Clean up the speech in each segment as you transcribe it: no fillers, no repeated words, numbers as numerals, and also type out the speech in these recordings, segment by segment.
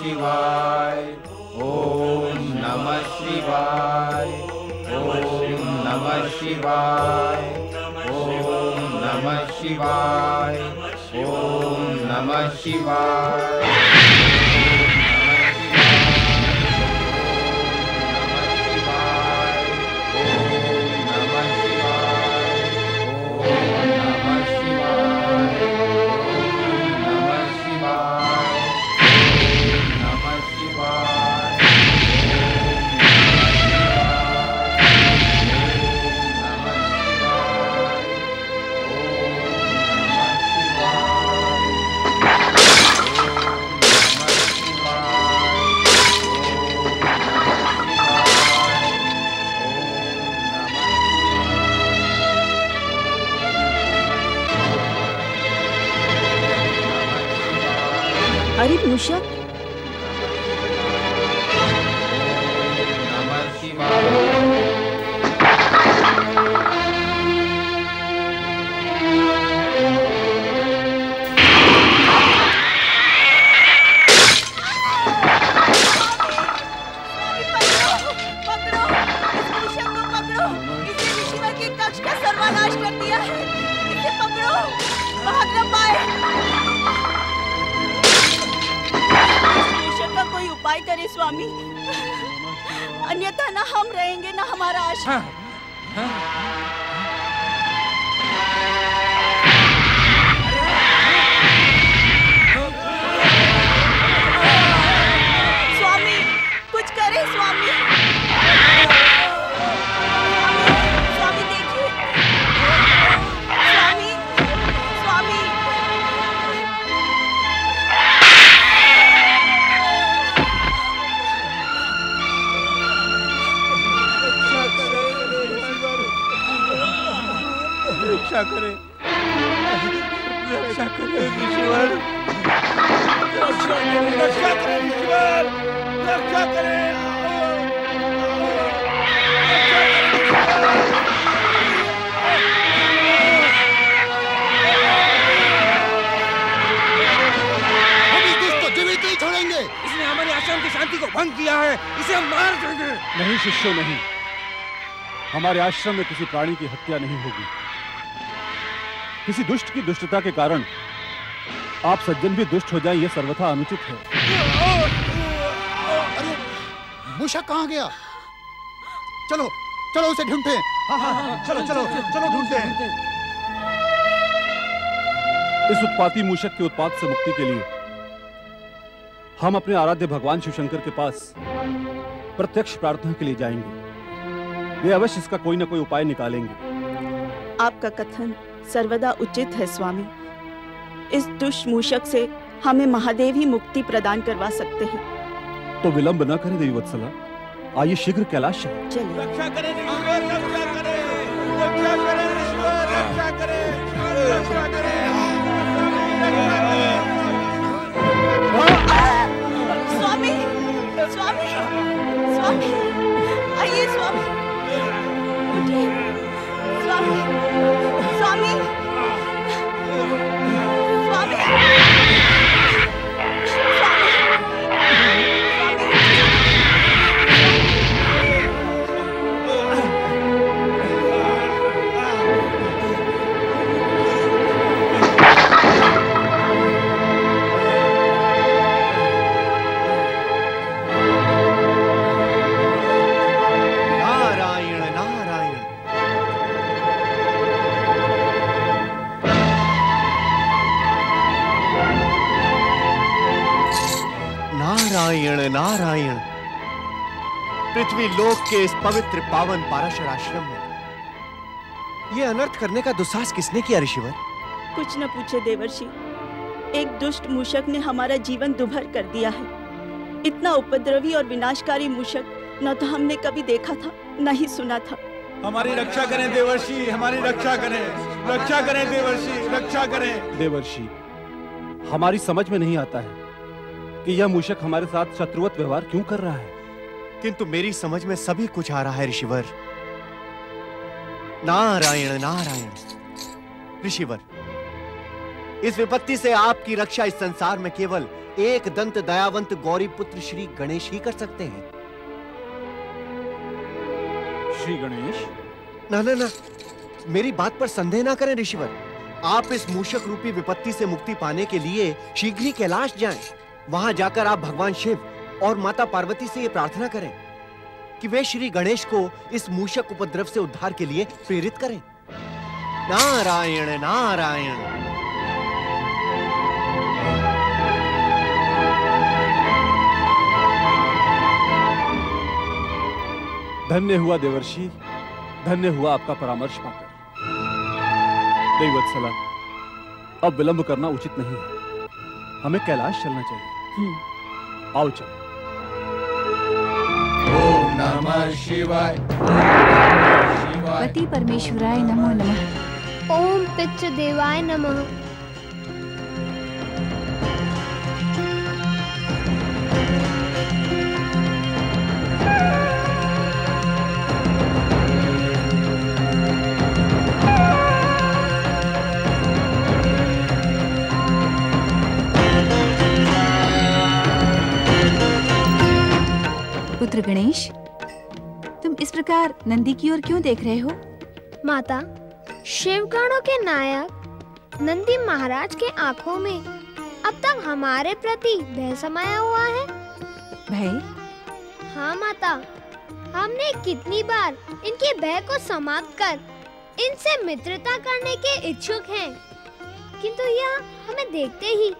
शिवाय, ओम नमः शिवाय, ओम नमः शिवाय, ओम नमः शिवाय, ओम नमः शिवाय। अरे मूषक, नमः शिवाय। उपाय करे स्वामी, अन्यथा ना हम रहेंगे ना हमारा आश्रम। स्वामी कुछ करे स्वामी, स्वामी देखिए, स्वामी, स्वामी। रक्षा करें, रक्षा करें ईश्वर, रक्षा करें, रक्षा करें ईश्वर, रक्षा करें, हम इस दुष्ट को जीवित नहीं छोड़ेंगे। इसने हमारे आश्रम की शांति को भंग किया है, इसे हम मार देंगे। नहीं शिष्यों, नहीं, हमारे आश्रम में किसी प्राणी की हत्या नहीं होगी। किसी दुष्ट की दुष्टता के कारण आप सज्जन भी दुष्ट हो जाएं, यह सर्वथा अनुचित है। अरे मूषक कहाँ गया? चलो चलो उसे ढूंढते हैं। हाँ, चलो चलो चलो ढूंढते हैं। इस उत्पाती मूषक के उत्पात से मुक्ति के लिए हम अपने आराध्य भगवान शिवशंकर के पास प्रत्यक्ष प्रार्थना के लिए जाएंगे। वे अवश्य इसका कोई ना कोई उपाय निकालेंगे। आपका कथन सर्वदा उचित है स्वामी। इस दुष्ट मूषक से हमें महादेव ही मुक्ति प्रदान करवा सकते हैं। तो विलंब न करें देवी वत्सला, आइए शीघ्र कैलाश चलें। चलिए। रक्षा करें ईश्वर, रक्षा करें, रक्षा करें ईश्वर, रक्षा करें, रक्षा करें, स्वामी, स्वामी, स्वामी, आइए स्वामी, उठिए, स्वामी, स्वामी, स्वामी, नारायण नारायण। पृथ्वी लोक के इस पवित्र पावन पाराशर आश्रम में ये अनर्थ करने का दुस्साहस किसने किया ऋषिवर? कुछ न पूछे देवर्षि, एक दुष्ट मूषक ने हमारा जीवन दुभर कर दिया है। इतना उपद्रवी और विनाशकारी मूषक न तो हमने कभी देखा था न ही सुना था। हमारी रक्षा करें देवर्षि, हमारी रक्षा करें, रक्षा करें देवर्षि, रक्षा करें। देवर्षि, हमारी समझ में नहीं आता है कि यह मूषक हमारे साथ शत्रुवत व्यवहार क्यों कर रहा है। किंतु मेरी समझ में सभी कुछ आ रहा है ऋषिवर। नारायण नारायण। ऋषिवर, इस विपत्ति से आपकी रक्षा इस संसार में केवल एक दंत दयावंत गौरी पुत्र श्री गणेश ही कर सकते हैं। श्री गणेश? ना ना ना, मेरी बात पर संदेह ना करें ऋषिवर। आप इस मूषक रूपी विपत्ति से मुक्ति पाने के लिए शीघ्र ही कैलाश जाएं। वहां जाकर आप भगवान शिव और माता पार्वती से ये प्रार्थना करें कि वे श्री गणेश को इस मूषक उपद्रव से उद्धार के लिए प्रेरित करें। नारायण नारायण। धन्य हुआ देवर्षि, धन्य हुआ आपका परामर्श पाकर। देववत्सला, अब विलंब करना उचित नहीं है, हमें कैलाश चलना चाहिए। आओ चलो। ओम नमः शिवाय। पति परमेश्वराय नमो नमः। ओम पितृदेवाय नमः। पुत्र गणेश, तुम इस प्रकार नंदी की ओर क्यों देख रहे हो? माता, शिवगणों के नायक नंदी महाराज के आंखों में अब तक हमारे प्रति भय समाया हुआ है। भय? हाँ माता, हमने कितनी बार इनके भय को समाप्त कर इनसे मित्रता करने के इच्छुक हैं, किंतु यह हमें देखते ही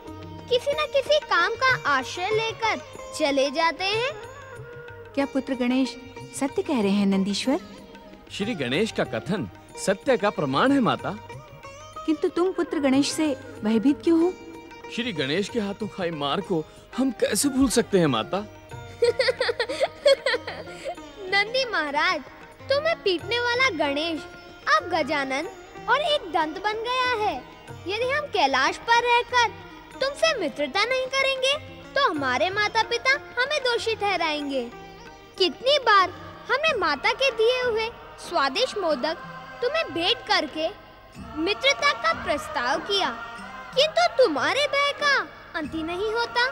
किसी न किसी काम का आश्रय लेकर चले जाते हैं। क्या पुत्र गणेश सत्य कह रहे हैं नंदीश्वर? श्री गणेश का कथन सत्य का प्रमाण है माता। किंतु तुम पुत्र गणेश से भयभीत क्यों हो? श्री गणेश के हाथों खाई मार को हम कैसे भूल सकते हैं माता? नंदी महाराज, तुम्हें पीटने वाला गणेश अब गजानन और एक दंत बन गया है। यदि हम कैलाश पर रहकर तुमसे मित्रता नहीं करेंगे तो हमारे माता पिता हमें दोषी ठहराएंगे। कितनी बार हमने माता के दिए हुए स्वादिष्ट मोदक तुम्हें भेंट करके मित्रता का प्रस्ताव किया, किंतु तुम्हारे भय का अंत ही नहीं होता।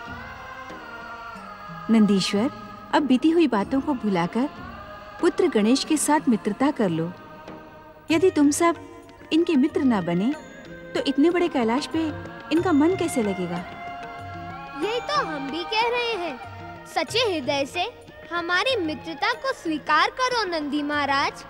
नंदीश्वर, अब बीती हुई बातों को भुलाकर पुत्र गणेश के साथ मित्रता कर लो। यदि तुम सब इनके मित्र न बने तो इतने बड़े कैलाश पे इनका मन कैसे लगेगा? यही तो हम भी कह रहे हैं। सच्चे हृदय से हमारी मित्रता को स्वीकार करो नंदी महाराज।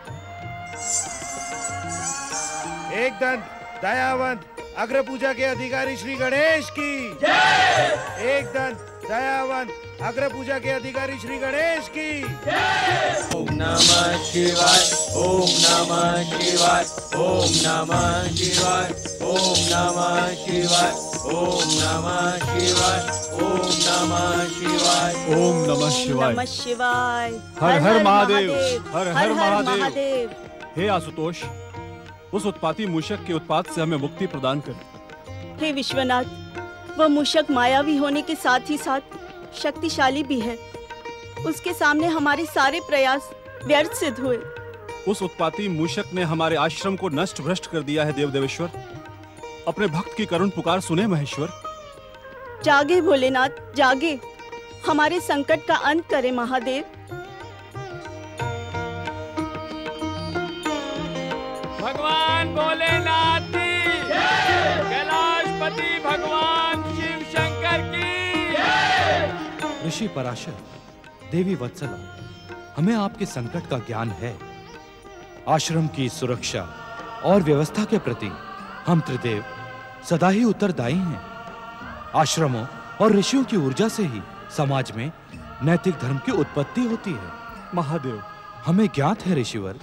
एक दंत दयावंत अग्र पूजा के अधिकारी श्री गणेश की जय। एक दंत दयावंत अग्र पूजा के अधिकारी श्री गणेश की जय। ओम नमः शिवाय। ओम नमः शिवाय। ओम नमः शिवाय। ओम नमः शिवाय। ओम नमः शिवाय। ओम नमः शिवाय। ओम नमः शिवाय। नमः शिवाय। हर हर महादेव। हर हर महादेव। महादेव। हे आशुतोष, उस उत्पाती मूषक के उत्पात से हमें मुक्ति प्रदान कर। हे विश्वनाथ, वह मूषक मायावी होने के साथ ही साथ शक्तिशाली भी है। उसके सामने हमारे सारे प्रयास व्यर्थ सिद्ध हुए। उस उत्पाती मूषक ने हमारे आश्रम को नष्ट भ्रष्ट कर दिया है। देव देवेश्वर, अपने भक्त की करुण पुकार सुने महेश्वर। जागे भोलेनाथ, जागे, हमारे संकट का अंत करे महादेव। भगवान भोलेनाथ की जय। कैलाशपति भगवान शिव शंकर की जय। ऋषि पराशर, देवी वत्सला, हमें आपके संकट का ज्ञान है। आश्रम की सुरक्षा और व्यवस्था के प्रति हम त्रिदेव सदा ही उत्तरदायी हैं। आश्रमों और ऋषियों की ऊर्जा से ही समाज में नैतिक धर्म की उत्पत्ति होती है। महादेव, हमें ज्ञात है ऋषिवर,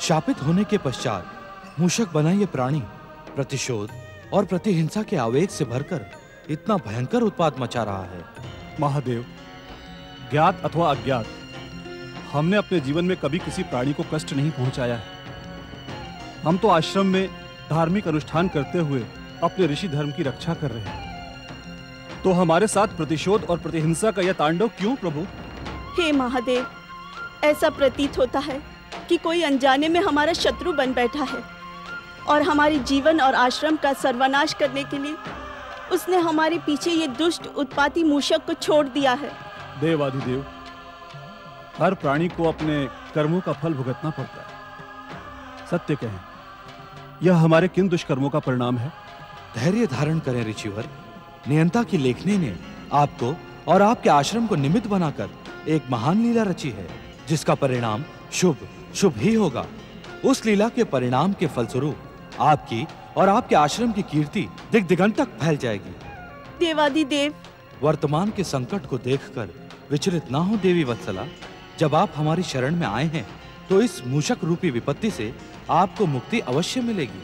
शापित होने के पश्चात मूषक बना ये प्राणी प्रतिशोध और प्रतिहिंसा के आवेग से भरकर इतना भयंकर उत्पात मचा रहा है। महादेव, ज्ञात अथवा अज्ञात, हमने अपने जीवन में कभी किसी प्राणी को कष्ट नहीं पहुंचाया है। हम तो आश्रम में धार्मिक अनुष्ठान करते हुए अपने ऋषि धर्म की रक्षा कर रहे हैं, तो हमारे साथ प्रतिशोध और प्रतिहिंसा का यह तांडव क्यों प्रभु? हे महादेव, ऐसा प्रतीत होता है कि कोई अनजाने में हमारा शत्रु बन बैठा है और हमारे जीवन और आश्रम का सर्वनाश करने के लिए उसने हमारे पीछे ये दुष्ट उत्पाती मूषक को छोड़ दिया है। देवाधिदेव, हर प्राणी को अपने कर्मों का फल भुगतना पड़ता है। सत्य कहें, यह हमारे किन दुष्कर्मों का परिणाम है? धैर्य धारण करें ऋषिवर। नियंता की लेखनी ने आपको और आपके आश्रम को निमित्त बनाकर एक महान लीला रची है, जिसका परिणाम शुभ शुभ ही होगा। उस लीला के परिणाम के फलस्वरूप आपकी और आपके आश्रम की कीर्ति दिग दिगंत तक फैल जाएगी। देवाधिदेव, वर्तमान के संकट को देखकर विचलित ना हो देवी वत्सला। जब आप हमारी शरण में आए हैं तो इस मूषक रूपी विपत्ति से आपको मुक्ति अवश्य मिलेगी।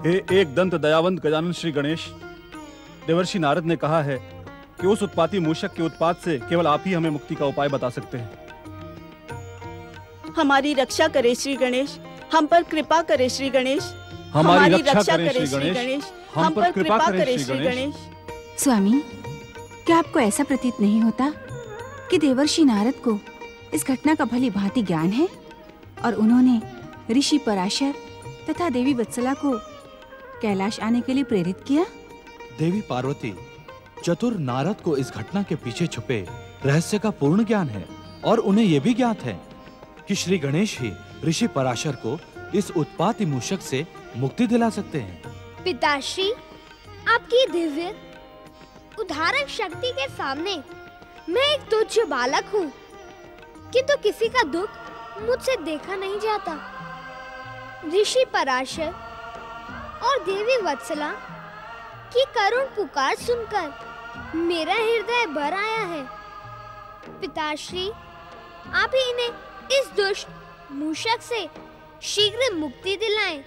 हे एक दंत दयावंत गजानन श्री गणेश, देवर्षि नारद ने कहा है कि उस उत्पाती मूषक के उत्पात से केवल आप ही हमें मुक्ति का उपाय बता सकते हैं। हमारी रक्षा करे श्री गणेश, हम पर कृपा करे श्री गणेश। हमारी रक्षा करे श्री गणेश, हम पर कृपा करे श्री गणेश। स्वामी, क्या आपको ऐसा प्रतीत नहीं होता कि देवर्षि नारद को इस घटना का भली भांति ज्ञान है और उन्होंने ऋषि पराशर तथा देवी वत्सला को कैलाश आने के लिए प्रेरित किया? देवी पार्वती, चतुर नारद को इस घटना के पीछे छुपे रहस्य का पूर्ण ज्ञान है और उन्हें यह भी ज्ञात है कि श्री गणेश ही ऋषि पराशर को इस उत्पाती मूषक से मुक्ति दिला सकते हैं। पिताश्री, आपकी दिव्य उद्धारक शक्ति के सामने मैं एक तुच्छ बालक हूँ, किंतु किसी का दुख मुझसे देखा नहीं जाता। ऋषि पराशर और देवी वत्सला की करुण पुकार सुनकर मेरा हृदय भर आया है। पिताश्री, आप ही इन्हें इस दुष्ट मूषक से शीघ्र मुक्ति दिलाएं।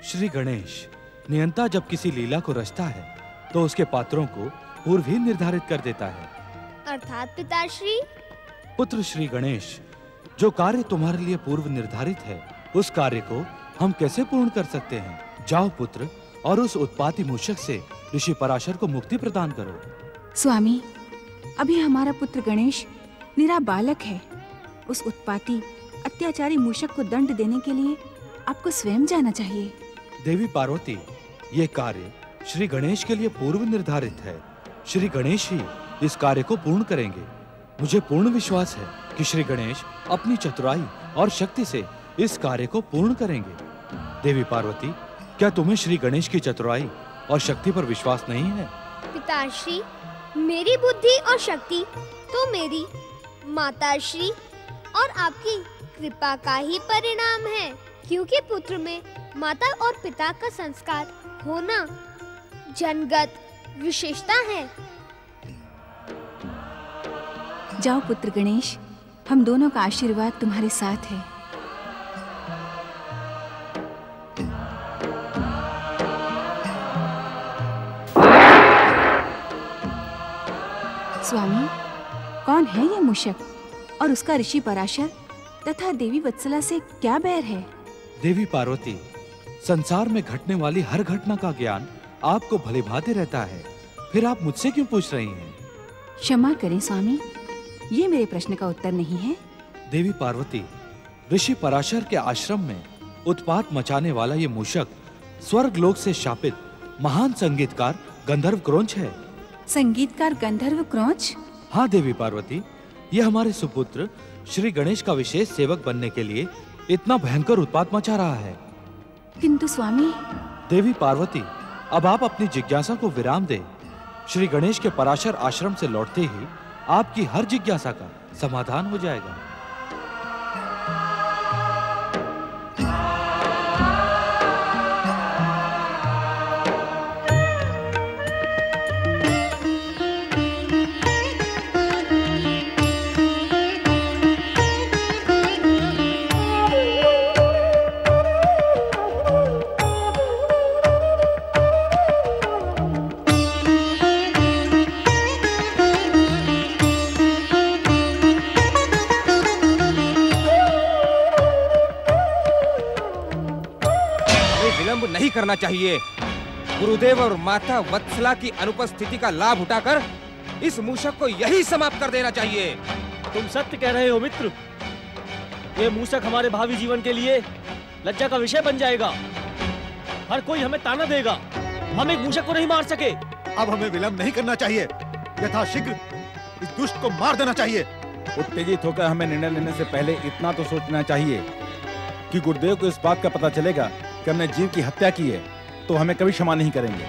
श्री गणेश, नियंता जब किसी लीला को रचता है तो उसके पात्रों को पूर्व ही निर्धारित कर देता है। अर्थात पिताश्री? पुत्र श्री गणेश, जो कार्य तुम्हारे लिए पूर्व निर्धारित है उस कार्य को हम कैसे पूर्ण कर सकते हैं? जाओ पुत्र, और उस उत्पाती मूषक से ऋषि पराशर को मुक्ति प्रदान करो। स्वामी, अभी हमारा पुत्र गणेश निरा बालक है। उस उत्पाती अत्याचारी मूषक को दंड देने के लिए आपको स्वयं जाना चाहिए। देवी पार्वती, ये कार्य श्री गणेश के लिए पूर्व निर्धारित है। श्री गणेश ही इस कार्य को पूर्ण करेंगे। मुझे पूर्ण विश्वास है कि श्री गणेश अपनी चतुराई और शक्ति से इस कार्य को पूर्ण करेंगे। देवी पार्वती, क्या तुम्हें श्री गणेश की चतुराई और शक्ति पर विश्वास नहीं है? पिताश्री, मेरी बुद्धि और शक्ति तो मेरी माताश्री और आपकी कृपा का ही परिणाम है, क्योंकि पुत्र में माता और पिता का संस्कार होना जन्मगत विशेषता है। जाओ पुत्र गणेश, हम दोनों का आशीर्वाद तुम्हारे साथ है। स्वामी, कौन है ये मूषक और उसका ऋषि पराशर तथा देवी वत्सला से क्या बैर है? देवी पार्वती, संसार में घटने वाली हर घटना का ज्ञान आपको भलीभांति रहता है, फिर आप मुझसे क्यों पूछ रही हैं? क्षमा करें स्वामी, ये मेरे प्रश्न का उत्तर नहीं है। देवी पार्वती, ऋषि पराशर के आश्रम में उत्पात मचाने वाला ये मूषक स्वर्ग लोक से शापित महान संगीतकार गंधर्व क्रोंच है। संगीतकार गंधर्व क्रोंच? हाँ देवी पार्वती, ये हमारे सुपुत्र श्री गणेश का विशेष सेवक बनने के लिए इतना भयंकर उत्पात मचा रहा है। किंतु स्वामी। देवी पार्वती, अब आप अपनी जिज्ञासा को विराम दें। श्री गणेश के पराशर आश्रम से लौटते ही आपकी हर जिज्ञासा का समाधान हो जाएगा। नहीं करना चाहिए। गुरुदेव और माता वत्सला की अनुपस्थिति का लाभ उठाकर इस मूषक को यही समाप्त कर देना चाहिए। तुम सत्य कह रहे हो मित्र। ये मूसक हमारे भावी जीवन के लिए लज्जा का विषय बन जाएगा। हर कोई हमें ताना देगा, हम एक मूसक को नहीं मार सके। अब हमें विलंब नहीं करना चाहिए, यथाशीघ्र इस दुष्ट को मार देना चाहिए। उत्तेजित होकर हमें निर्णय लेने से पहले इतना तो सोचना चाहिए कि गुरुदेव को इस बात का पता चलेगा कि हमने जीव की हत्या की है तो हमें कभी क्षमा नहीं करेंगे।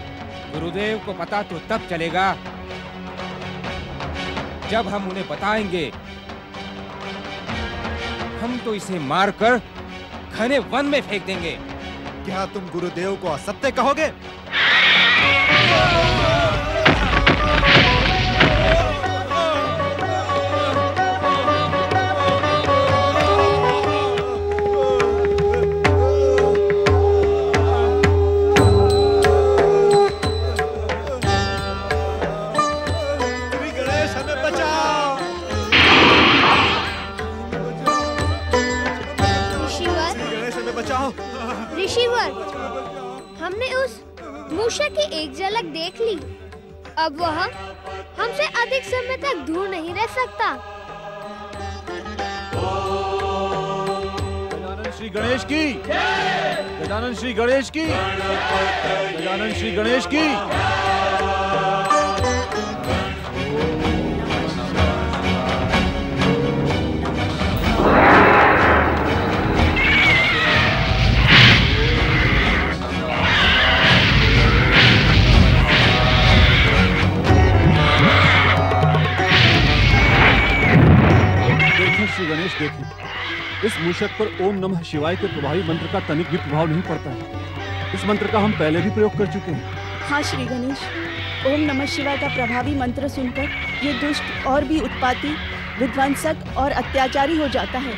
गुरुदेव को पता तो तब चलेगा जब हम उन्हें बताएंगे। हम तो इसे मारकर घने वन में फेंक देंगे। क्या तुम गुरुदेव को असत्य कहोगे? ऋषिवर, हमने उस मूषक की एक झलक देख ली। अब वह हमसे अधिक समय तक दूर नहीं रह सकता। गजानन श्री गणेश की, गजानन श्री गणेश की, गजानन श्री गणेश की। श्री गणेश देखिए, इस मूषक पर ओम नमः शिवाय के प्रभावी मंत्र का तनिक भी प्रभाव नहीं पड़ता है। इस मंत्र का हम पहले भी प्रयोग कर चुके हैं। हाँ श्री गणेश, ओम नमः शिवाय का प्रभावी मंत्र सुनकर ये दुष्ट और भी उत्पाती, विध्वंसक और अत्याचारी हो जाता है।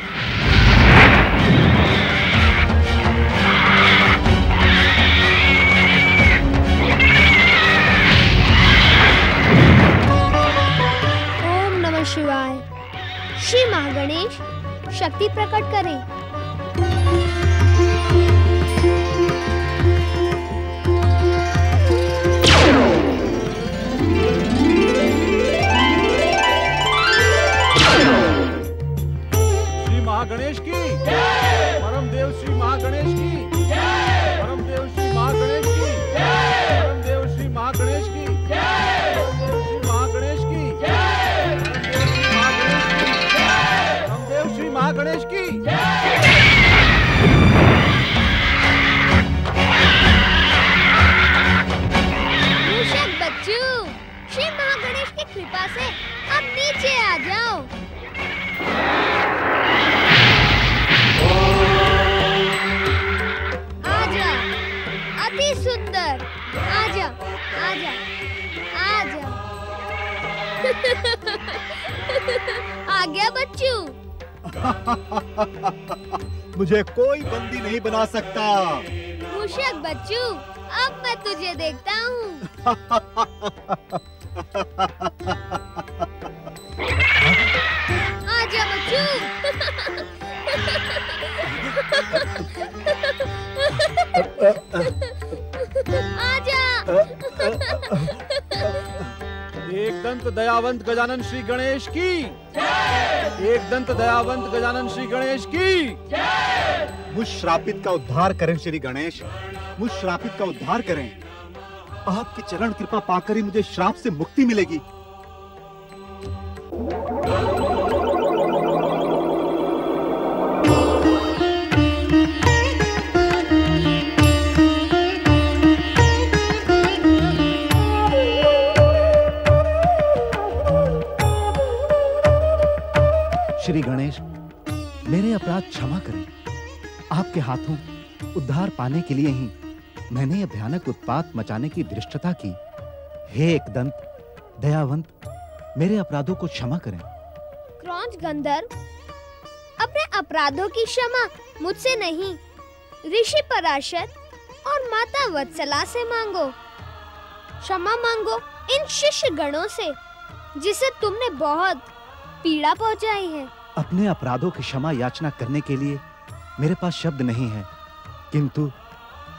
ओम नमः शिवाय। श्री महागणेश शक्ति प्रकट करें। श्री महागणेश की, परम देव श्री महागणेश की, परम देव श्री महागणेश की, परम देव श्री महागणेश की, परम देव श्री महागणेश की, श्री महागणेश की। मूषक बच्चू, श्री महागणेश की कृपा से अब नीचे आ जाओ। आजा, अति सुंदर। आजा, आजा, आजा। आ गया बच्चू। मुझे कोई बंदी नहीं बना सकता। मूषक बच्चू, अब मैं तुझे देखता हूँ। आजा बच्चू। आजा। एक दंत दयावंत गजानन श्री गणेश की, एक दंत दयावंत गजानन श्री गणेश की। मुझ श्रापित का उद्धार करें श्री गणेश, मुझ श्रापित का उद्धार करें। आपकी चरण कृपा पाकर ही मुझे श्राप से मुक्ति मिलेगी। श्री गणेश, मेरे अपराध क्षमा करें। आपके हाथों उद्धार पाने के लिए ही मैंने यह भयानक उत्पात मचाने की धृष्टता की। हे एकदंत दयावंत, मेरे अपराधों को क्षमा करें। क्रौंच गंधर्व, अपने अपराधों की क्षमा मुझसे नहीं, ऋषि पराशर और माता वत्सला से मांगो। क्षमा मांगो इन शिष्य गणों से जिसे तुमने बहुत पीड़ा पहुंचाई है। अपने अपराधों की क्षमा याचना करने के लिए मेरे पास शब्द नहीं है, किंतु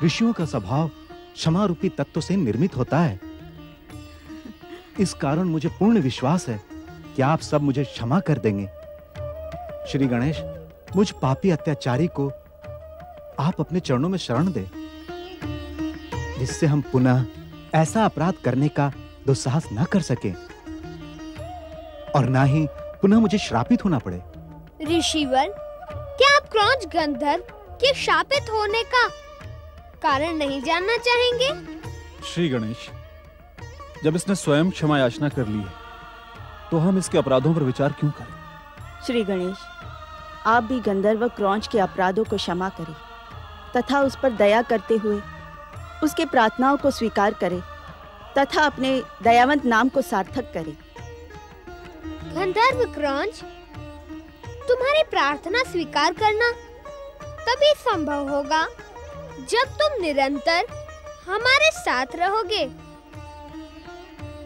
ऋषियों का स्वभाव क्षमा रूपी तत्व से निर्मित होता है। इस कारण मुझे पूर्ण विश्वास है कि आप सब मुझे क्षमा कर देंगे। श्री गणेश, मुझ पापी अत्याचारी को आप अपने चरणों में शरण दे, जिससे हम पुनः ऐसा अपराध करने का दुस्साहस न कर सके और ना ही पुनः मुझे श्रापित होना पड़े। ऋषिवर, क्या आप क्रौंच गंधर्व के शापित होने का कारण नहीं जानना चाहेंगे? श्री गणेश, जब इसने स्वयं क्षमा याचना कर ली है, तो हम इसके अपराधों पर विचार क्यों करें? श्री गणेश, आप भी गंधर्व क्रौंच के अपराधों को क्षमा करें तथा उस पर दया करते हुए उसके प्रार्थनाओं को स्वीकार करें तथा अपने दयावंत नाम को सार्थक करें। गंधर्व क्रौंच, तुम्हारी प्रार्थना स्वीकार करना तभी संभव होगा जब तुम निरंतर हमारे साथ रहोगे,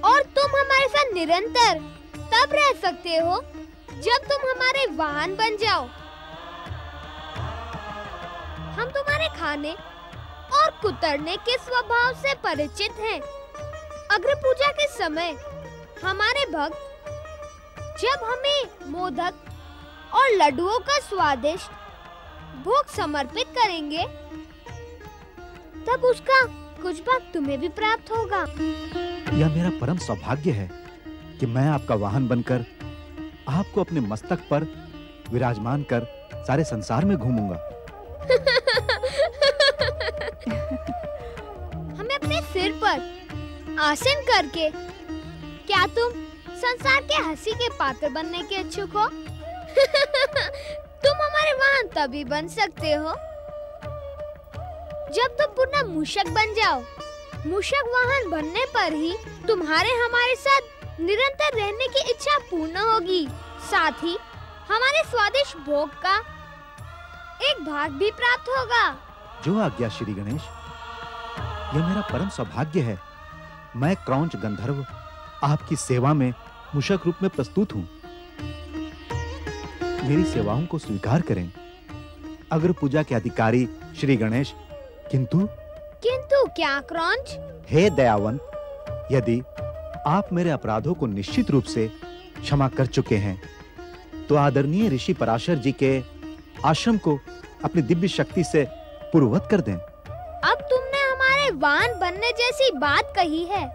और तुम हमारे साथ निरंतर तब रह सकते हो जब तुम हमारे वाहन बन जाओ। हम तुम्हारे खाने और कुतरने के स्वभाव से परिचित हैं। अग्र पूजा के समय हमारे भक्त जब हमें मोदक और लड्डुओं का स्वादिष्ट भोग समर्पित करेंगे, तब उसका कुछ भाग तुम्हें भी प्राप्त होगा। यह मेरा परम सौभाग्य है कि मैं आपका वाहन बनकर आपको अपने मस्तक पर विराजमान कर सारे संसार में घूमूंगा। हमें अपने सिर पर आसन करके क्या तुम संसार के हंसी के पात्र बनने के इच्छुक हो? तुम हमारे वाहन तभी बन सकते हो जब तुम पुनः मूषक बन जाओ। मूषक वाहन बनने पर ही तुम्हारे हमारे साथ निरंतर रहने की इच्छा पूर्ण होगी, साथ ही हमारे स्वादिष्ट भोग का एक भाग भी प्राप्त होगा। जो आज्ञा श्री गणेश, यह मेरा परम सौभाग्य है। मैं क्रौंच गंधर्व आपकी सेवा में मूषक रूप में प्रस्तुत हूँ। मेरी सेवाओं को स्वीकार करें अग्र पूजा के अधिकारी श्री गणेश। किंतु क्या क्रौंच? हे दयावंत, यदि आप मेरे अपराधों को निश्चित रूप से क्षमा कर चुके हैं, तो आदरणीय ऋषि पराशर जी के आश्रम को अपनी दिव्य शक्ति से पूर्ववत कर दें। अब तुमने हमारे वाहन बनने जैसी बात कही है।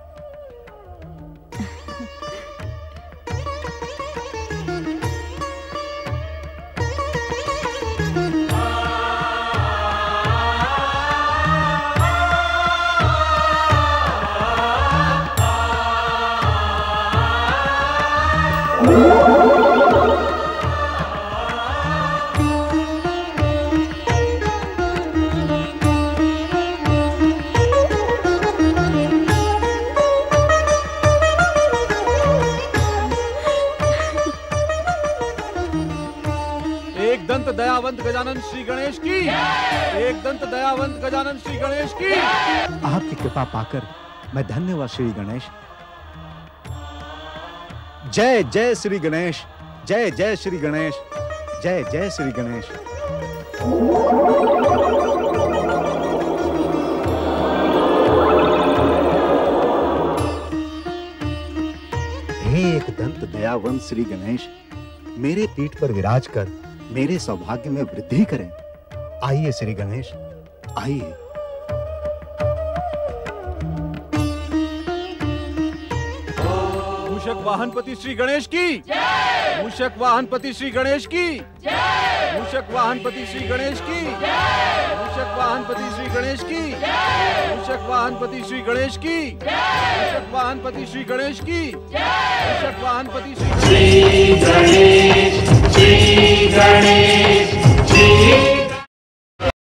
दयावंत गजानन श्री गणेश की, एक दंत दयावंत गजानन श्री गणेश की। आपकी कृपा पाकर मैं धन्य हुआ श्री गणेश। जय जय श्री गणेश, जय जय श्री गणेश, जय जय श्री गणेश। हे एक दंत दयावंत श्री गणेश, मेरे पीठ पर विराज कर मेरे सौभाग्य में वृद्धि करें। आइए श्री गणेश, आइए। मूषक वाहनपति श्री गणेश की, मूषक वाहनपति श्री गणेश की, मूषक वाहनपति श्री गणेश की, मूषक वाहनपति श्री गणेश की, मूषक वाहनपति श्री गणेश की, मूषक वाहनपति श्री गणेश की, मूषक वाहनपति श्री गणेश, श्री गणेश, श्री गणेश, श्री